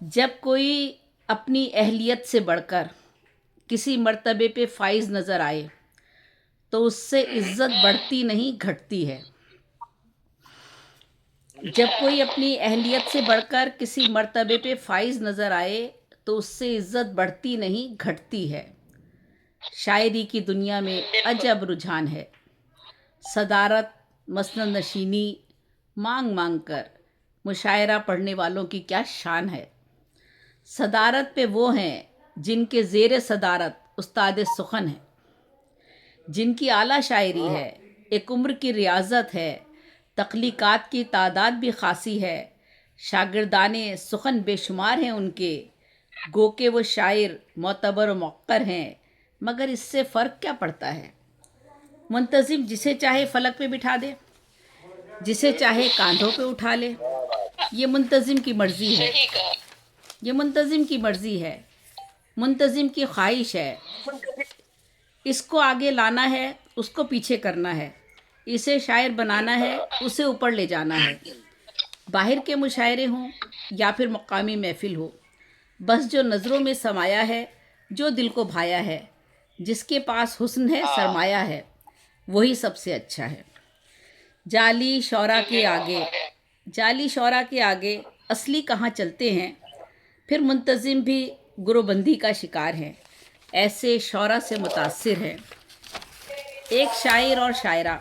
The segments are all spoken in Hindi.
जब कोई अपनी अहलियत से बढ़कर किसी मर्तबे पे फाइज नज़र आए तो उससे इज्जत बढ़ती नहीं घटती है। जब कोई अपनी अहलियत से बढ़कर किसी मर्तबे पे फाइज नज़र आए तो उससे इज्जत बढ़ती नहीं घटती है। शायरी की दुनिया में अजब रुझान है। सदारत मसनद नशीनी मांग मांग कर मुशायरा पढ़ने वालों की क्या शान है। सदारत पे वो हैं जिनके ज़ेर सदारत उस्ताद सुखन है, जिनकी आला शायरी है, एक उम्र की रियाजत है, तख्लीक़ात की तादाद भी खासी है। शागिर्दाने सुखन बेशुमार हैं उनके, गो के वो शायर मोतबर व मौक़र हैं, मगर इससे फ़र्क क्या पड़ता है। मुंतज़िम जिसे चाहे फ़लक पे बिठा दे, जिसे चाहे कांधों पे उठा ले, ये मुंतज़िम की मर्ज़ी है, ये मुंतज़िम की मर्ज़ी है, मुंतज़िम की ख्वाहिश है। इसको आगे लाना है, उसको पीछे करना है, इसे शायर बनाना है, उसे ऊपर ले जाना है। बाहर के मुशायरे हों या फिर मकामी महफ़िल हो, बस जो नज़रों में समाया है, जो दिल को भाया है, जिसके पास हुस्न है सरमाया है, वही सबसे अच्छा है। जाली शौरा के आगे, जाली शौरा के आगे असली कहाँ चलते हैं। फिर मुंतज़िम भी गुरोबंदी का शिकार हैं, ऐसे शौरा से मुतासिर हैं। एक शायर और शायरा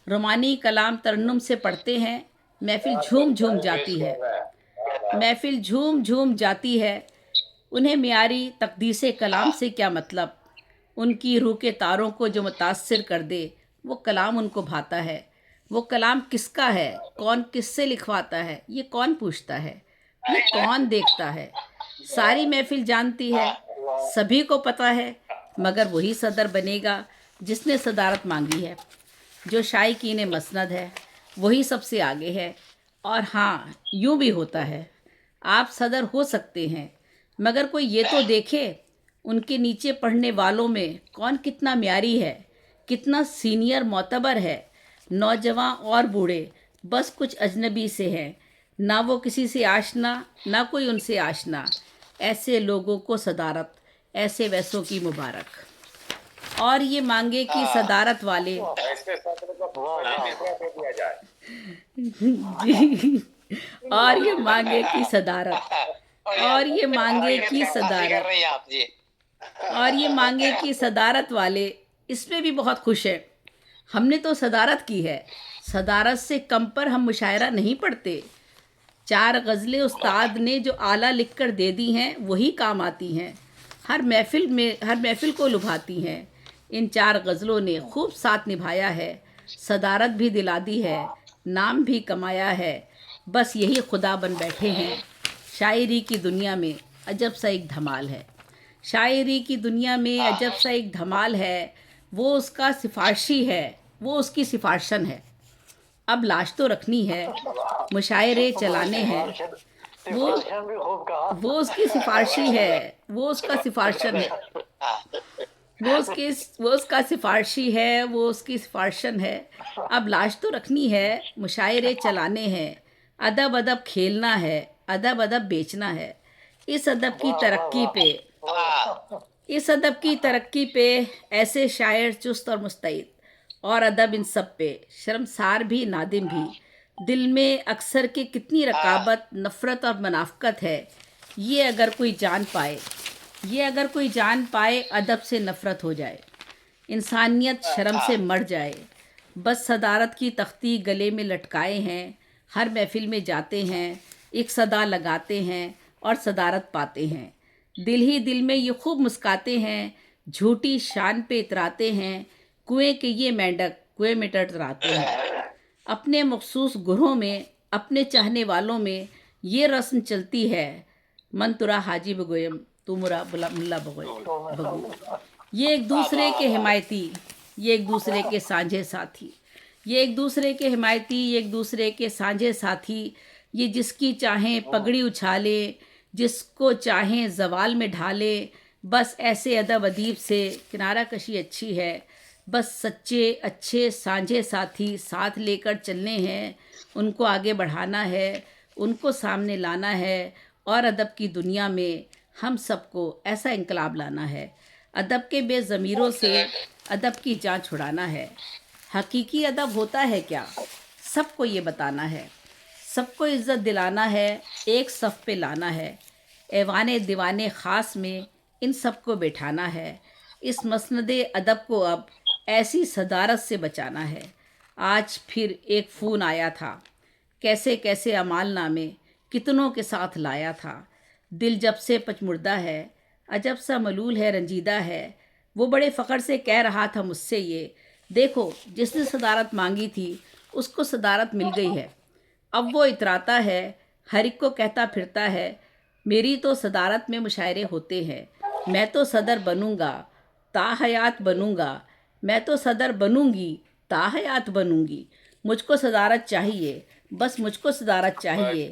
रोमानी कलाम तरन्नुम से पढ़ते हैं, महफ़िल झूम झूम जाती है, महफ़िल झूम झूम जाती है। उन्हें मियारी तक़दीसे कलाम से क्या मतलब, उनकी रूह के तारों को जो मुतासिर कर दे वो कलाम उनको भाता है। वो कलाम किसका है, कौन किससे लिखवाता है, ये कौन पूछता है, ये कौन देखता है। सारी महफ़िल जानती है, सभी को पता है, मगर वही सदर बनेगा जिसने सदारत मांगी है। जो शायकीन मसनद है वही सबसे आगे है। और हाँ, यूँ भी होता है, आप सदर हो सकते हैं, मगर कोई ये तो देखे उनके नीचे पढ़ने वालों में कौन कितना म्यारी है, कितना सीनियर मोतबर है। नौजवान और बूढ़े बस कुछ अजनबी से हैं, ना वो किसी से आशना, ना कोई उनसे आशना। ऐसे लोगों को सदारत, ऐसे वैसों की मुबारक। और ये मांगे कि सदारत वाले जी, और ये मांगे कि सदारत, और ये मांगे कि सदारत, और ये मांगे कि सदारत वाले इसमें भी बहुत खुश है। हमने तो सदारत की है, सदारत से कम पर हम मुशायरा नहीं पढ़ते। 4 गज़लें उस्ताद ने जो आला लिख कर दे दी हैं वही काम आती हैं, हर महफ़िल को लुभाती हैं। इन 4 गज़लों ने खूब साथ निभाया है, सदारत भी दिला दी है, नाम भी कमाया है। बस यही खुदा बन बैठे हैं। शायरी की दुनिया में अजब सा एक धमाल है, शायरी की दुनिया में अजब सा एक धमाल है। वो उसका सिफारशी है, वो उसकी सिफारशन है। अब लाश तो रखनी है, मुशायरे चलाने हैं, वो वो उसकी सिफारशी है, वो उसका सिफारशन है, वो उसका सिफारशी है, वो उसकी सिफारशन है। अब लाश तो रखनी है, मुशायरे चलाने हैं, अदब अदब खेलना है, अदब अदब बेचना है। इस अदब की तरक्की पे, इस अदब की तरक्की पे ऐसे शायर चुस्त और मुस्तैद, और अदब इन सब पे शर्मसार भी नादिम भी। दिल में अक्सर के कितनी रकाबत, नफ़रत और मनाफ़कत है। ये अगर कोई जान पाए, ये अगर कोई जान पाए, अदब से नफ़रत हो जाए, इंसानियत शर्म से मर जाए। बस सदारत की तख्ती गले में लटकाए हैं, हर महफ़िल में जाते हैं, एक सदा लगाते हैं और सदारत पाते हैं। दिल ही दिल में ये खूब मुस्काते हैं, झूठी शान पे इतराते हैं। कुएं के ये मेंढक कुएं में टटराते हैं। अपने मखसूस गुरों में, अपने चाहने वालों में ये रस्म चलती है, मन तुरा हाजी बगोयम तू मुरा मुल्ला बगू। ये एक दूसरे के हिमायती, ये एक दूसरे के साझे साथी, ये एक दूसरे के हिमायती, ये एक दूसरे के साझे साथी। ये जिसकी चाहें पगड़ी उछाले, जिसको चाहें जवाल में ढाले। बस ऐसे अदब अदीब से किनारा कशी अच्छी है। बस सच्चे अच्छे साझे साथी साथ लेकर चलने हैं, उनको आगे बढ़ाना है, उनको सामने लाना है, और अदब की दुनिया में हम सबको ऐसा इनकलाब लाना है, अदब के बेज़मीरों से अदब की जान छुड़ाना है। हकीकी अदब होता है क्या, सबको ये बताना है। सबको इज़्ज़त दिलाना है, एक सफ़ पे लाना है। ऐवाने दीवाने ख़ास में इन सबको बैठाना है। इस मसनदे अदब को अब ऐसी सदारत से बचाना है। आज फिर एक फ़ोन आया था, कैसे कैसे अमाल नामे कितनों के साथ लाया था। दिल जब से पचमुर्दा है, अजब सा मलूल है, रंजीदा है। वो बड़े फ़ख्र से कह रहा था मुझसे ये, देखो जिसने सदारत मांगी थी उसको सदारत मिल गई है। अब वो इतराता है, हर एक को कहता फिरता है, मेरी तो सदारत में मुशायरे होते हैं। मैं तो सदर बनूंगा, ताहयात बनूंगा। मैं तो सदर बनूंगी, ताहयात बनूंगी। मुझको सदारत चाहिए, बस मुझको सदारत चाहिए।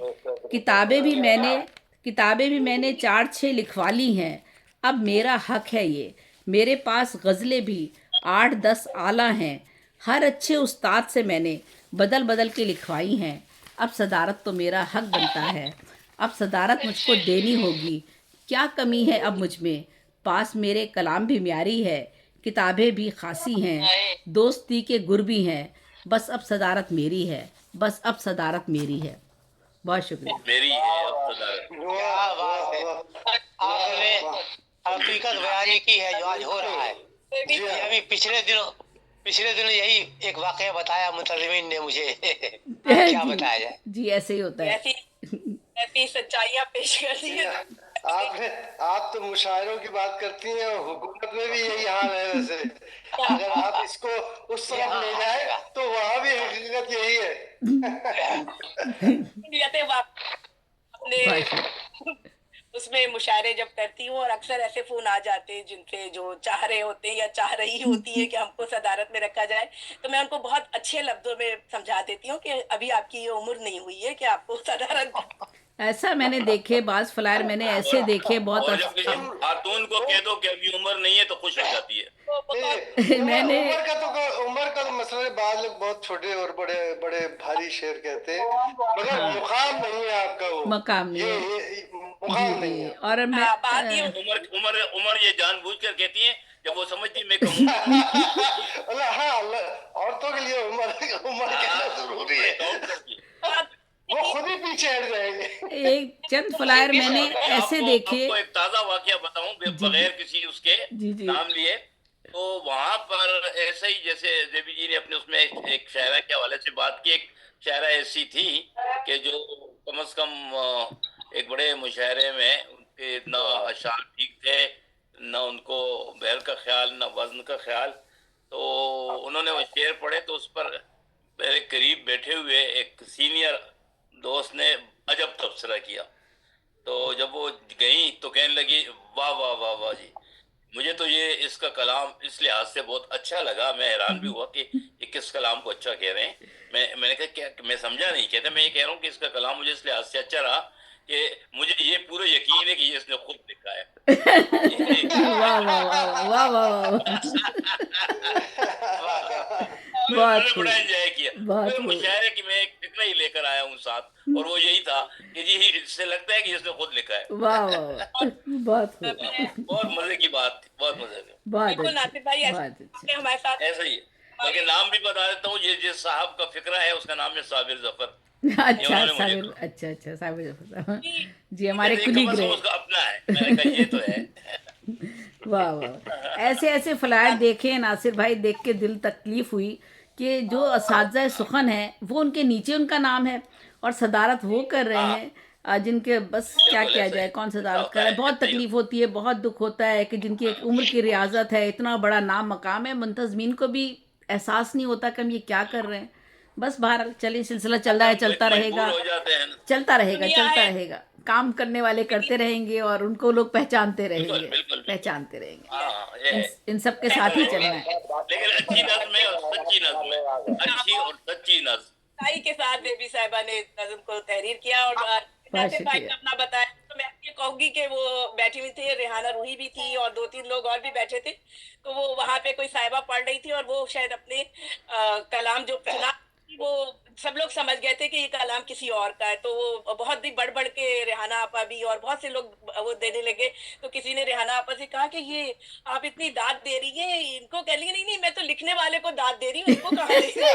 किताबें भी मैंने किताबें भी मैंने 4-6 लिखवा ली हैं। अब मेरा हक है ये। मेरे पास गज़लें भी 8-10 आला हैं। हर अच्छे उस्ताद से मैंने बदल बदल के लिखवाई हैं। अब सदारत तो मेरा हक बनता है। अब सदारत मुझको देनी होगी। क्या कमी है अब मुझ में, पास मेरे कलाम भी म्यारी है। किताबें भी खासी हैं, दोस्ती के गुर भी हैं। बस अब सदारत मेरी है, बस अब सदारत मेरी है। बहुत शुक्रिया। मेरी है अब सदारत। क्या बात है, आपने हकीकत बयानी की है जो आज हो रहा है। जी हाँ। अभी पिछले दिनों यही एक वाकया बताया मुंतज़िमीन ने मुझे। क्या जी बताया जाए। जी, ऐसे ही होता है। ऐसी ऐसी सच्चाइयां पेश कर दी जी है। हाँ। आप तो मुशायरों की बात करती हैं और हुकूमत में भी यही हाल है वैसे। अगर आप इसको उस तरफ ले जाए तो वहाँ भी हकीकत यही है। नियतें अपने बहुत शुक्रिया। उसमें मुशायरे जब करती हूँ और अक्सर ऐसे फोन आ जाते हैं जिनके जो चाह रहे होते हैं या चाह रही होती है कि हमको सदारत में रखा जाए, तो मैं उनको बहुत अच्छे लफ्जों में समझा देती हूँ कि अभी आपकी ये उम्र नहीं हुई है कि आपको सदारत ऐसा मैंने देखे, बाज फ्लायर मैंने ऐसे देखे बहुत और जब किसी खातून को कह दो कि अभी उम्र नहीं है तो खुश हो जाती है। मैंने उम्र का तो मसला है। बाद लोग बहुत छोटे और बड़े बड़े भारी शेर कहते हैं, मगर हाँ, मुकाम नहीं है आपका वो। मकाम नहीं है। ये जी मुकाम नहीं जी, है। और मैं बात ये उम्र उम्र उम्र ये जानबूझकर कहती हैं जब वो समझती मैं कहूँगी। अल्लाह हाँ, औरतों के लिए उम्र कहना जरूरी है। वो खुद ही पीछे हट जाएंगे। एक चंद फ्लायर मैंने ऐसे देखे। आपको एक ताजा वाकया बताऊं जी जी बगैर किसी उसके जी जी नाम लिए। तो वहां पर ऐसे ही जैसे देवी जी ने अपने उसमें एक शायरा के हवाले से बात की। एक शायरा ऐसी थी कि जो कम से कम एक बड़े मुशायरे में उनके ना अशार ठीक थे, ना उनको बहर का ख्याल, ना वजन का ख्याल। तो उन्होंने वो शेर पढ़े तो उस पर मेरे करीब बैठे हुए एक सीनियर दोस्त ने अजब तबसरा किया। तो जब वो गई तो कहने लगी, वाह वाह वाह वाह जी, मुझे तो ये इसका कलाम इस लिहाज से बहुत अच्छा लगा। मैं हैरान भी हुआ कि ये किस कलाम को अच्छा कह रहे हैं। मैंने कहा क्या, मैं समझा नहीं। कहते मैं ये कह रहा हूँ कि इसका कलाम मुझे इस लिहाज से अच्छा रहा कि मुझे ये पूरा यकीन है कि ये इसने खुद लिखा है। वाह वाह वाह वाह वाह वाह, बहुत मैंने बड़ा खूब, एंजॉय किया। बहुत फिर खूब। मुशायरे की मैं एक फिक्र ही लेकर आया हूँ साथ, और वो यही था कि जी इससे लगता है कि इसने खुद लिखा है। वाह वाह वाह, बहुत खूब, बहुत मजे की बात थी, बहुत मजे की। बहुत बिल्कुल अच्छी, नासिर भाई बहुत ऐसे अच्छी। कि हमारे साथ ऐसा ही है। बल्कि नाम भी बता देता हूँ, ये जिस साहब का फिक्रा है उसका नाम है साबिर जफर। ये अच्छा उन्होंने मुझे साबिर, कहा। अच्छा अच्छा साबिर जफर साहब। भी जी, हमारे कहते कम कुलीग से कम रहे। उसका अपना है। मैंने कहा ये तो है। वाह वाह, ऐसे ऐसे फ्लायर देखे नासिर भाई, देख के दिल तकलीफ हुई कि जो असातिज़ा सुखन है वो उनके नीचे उनका नाम है और सदारत वो कर रहे हाँ हैं जिनके बस क्या बिल्कुल किया ऐसा जाए, ही कौन ऐसा सदारत कर होता रहा है, है। बहुत ऐसा ही तकलीफ होता होती है, बहुत दुख होता है कि जिनकी एक उम्र की रियाजत है, इतना बड़ा नाम मकाम है, मुंतज़मीन को भी एहसास नहीं होता कि हम ये क्या कर रहे हैं। बस बहरहाल चलिए, सिलसिला चल रहा है, है। चलता मजबूर रहेगा, हो जाते हैं ना। चलता रहेगा, दुनिया चलता है। रहेगा। काम करने वाले करते रहेंगे और उनको लोग पहचानते बिल्कुल रहेंगे, बिल्कुल बिल्कुल। पहचानते रहेंगे। हाँ ये इन है। इन सब के चलता साथ ही रहेगा, चलना है। लेकिन अच्छी नज्म है और सच्ची नज्म है। अच्छी और सच्ची नज्म। ताई के साथ बेबी साहिबा ने नज्म को तहरीर किया और बहुत नासिर भाई ने शुक्रिया। अपना बताया। तो मैं ये कहूंगी कि वो बैठी हुई थी, रेहाना रूही भी थी और 2-3 लोग और भी बैठे थे। तो वो वहां पे कोई साहिबा पढ़ रही थी और वो शायद अपने कलाम जो चुना वो सब लोग समझ गए थे कि ये कलाम किसी और का है, तो वो बहुत ही बढ़ बढ़ के रेहाना आपा भी और बहुत से लोग वो देने लगे। तो किसी ने रेहाना आपा से कहा कि ये आप इतनी दाद दे रही है, इनको कह लिया, नहीं नहीं मैं तो लिखने वाले को दाद दे रही हूँ, इनको कहाँ दे रही हूँ।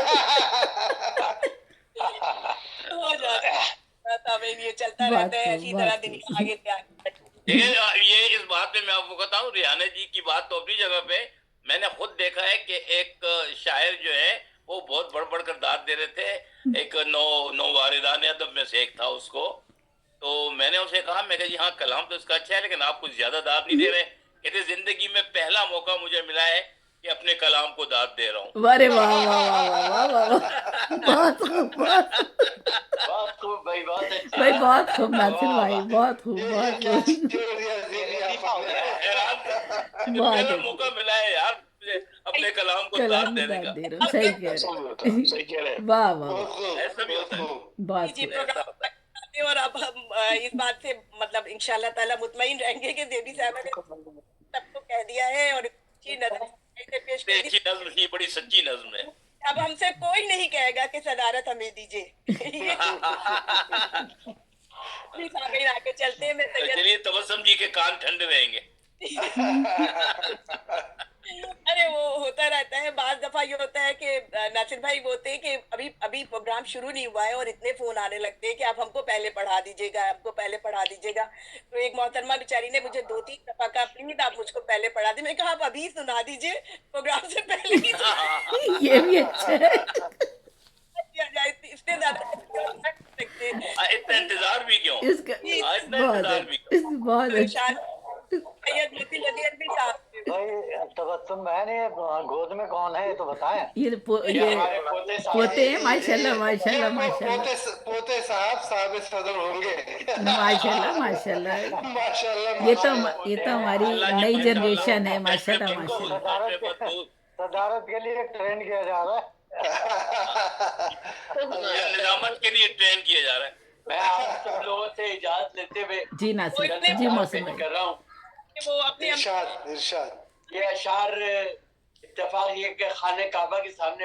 हो जाता भाई, ये चलता रहता है, इसी तरह दिन आगे क्या। देखिए ये इस बात पे मैं आपको बताऊं, रिहाना जी की बात तो अपनी जगह पे, मैंने खुद देखा है कि एक शायर जो है वो बहुत बढ़ बढ़ कर दाद दे रहे थे। एक नौ वारिदान अदब में से एक था उसको, तो मैंने उसे कहा, मैं कहा जी हाँ कलाम तो इसका अच्छा है लेकिन आप कुछ ज्यादा दाद नहीं दे रहे। कहते जिंदगी में पहला मौका मुझे मिला है कि अपने कलाम को दाद दे रहा हूँ। अरे वाह वाह वाह वाह वाह वाह, बहुत खूब, बहुत खूब। बहुत खूब भाई, बहुत अच्छा। भाई बहुत खूब नासिर भाई, बहुत खूब, बहुत क्या खूब। जोड़ दिया दीदी लतीफा हो आपने। गया। बहुत पहला अच्छा। मौका मिला है यार मुझे अपने कलाम को दाद कलाम देने दाद का। दे रहा हूँ, सही कह ऐसा रहे भी होता है, सही कह रहे हैं। हैं। वाह वाह बहुत वाह, खूब, ऐसा भी बहुत होता है। खूब। बहुत जी खूब। ऐसा प्रोग्राम होता है। करते हैं और अब हम इस बात से मतलब इंशाल्लाह ताला मुतमईन रहेंगे कि देवी साहबा ने सबको कह दिया है और अच्छी नजर से पेश कर दी। अच्छी नज्म थी, बड़ी सच्ची नज्म है। अब हमसे कोई नहीं कहेगा कि सदारत हमें दीजिए। ये सामने आके चलते हैं, मैं सैयद। चलिए तबस्सुम जी के कान ठंडे रहेंगे। अरे वो होता रहता है, बाज दफा ये होता है कि नासिर भाई बोलते हैं कि अभी अभी प्रोग्राम शुरू नहीं हुआ है और इतने फोन आने लगते हैं कि आप हमको पहले पढ़ा दीजिएगा, हमको पहले पढ़ा दीजिएगा। तो एक मोहतरमा बेचारी ने मुझे 2-3 दफा कहा प्लीज आप मुझको पहले पढ़ा दी। मैंने कहा आप अभी सुना दीजिए, प्रोग्राम से पहले ही सुना ये भी अच्छा है। दिया जाए, इससे ज्यादा नहीं सकते। इतना इंतजार भी क्यों? इसका इतना बहुत इंतजार भी क्यों? बहुत अच्छा। शान सैयद मोती नदी अरबी साहब थे। भाई तबस्सुम बहन, ये गोद में कौन है ये तो बताएं। ये ये ये हमारे पोते साहब पोते हैं, माशाल्लाह ये माशाल्लाह माशाल्लाह पोते साहब साहब सदर होंगे। माशाल्लाह माशाल्लाह। माशाल्लाह ये तो माशाल्लाह। ये तो हमारी अल्लाह जी नई माशाल्लाह, जनरेशन है, सच में माशाल्लाह बदबू, माशाल्लाह। सच में बदबू। सदारत के लिए ट्रेंड किया जा रहा है। ये निजामत के लिए ट्रेन किया जा रहा है। मैं आप सब लोगों से इजाजत लेते हुए जी नासिर कोई जी, अशार मौसम पेश भाई। कर रहा हूँ। कि वो अपने इरशाद इरशाद। ये अशार इत्तेफाक ये कि खाने काबा के सामने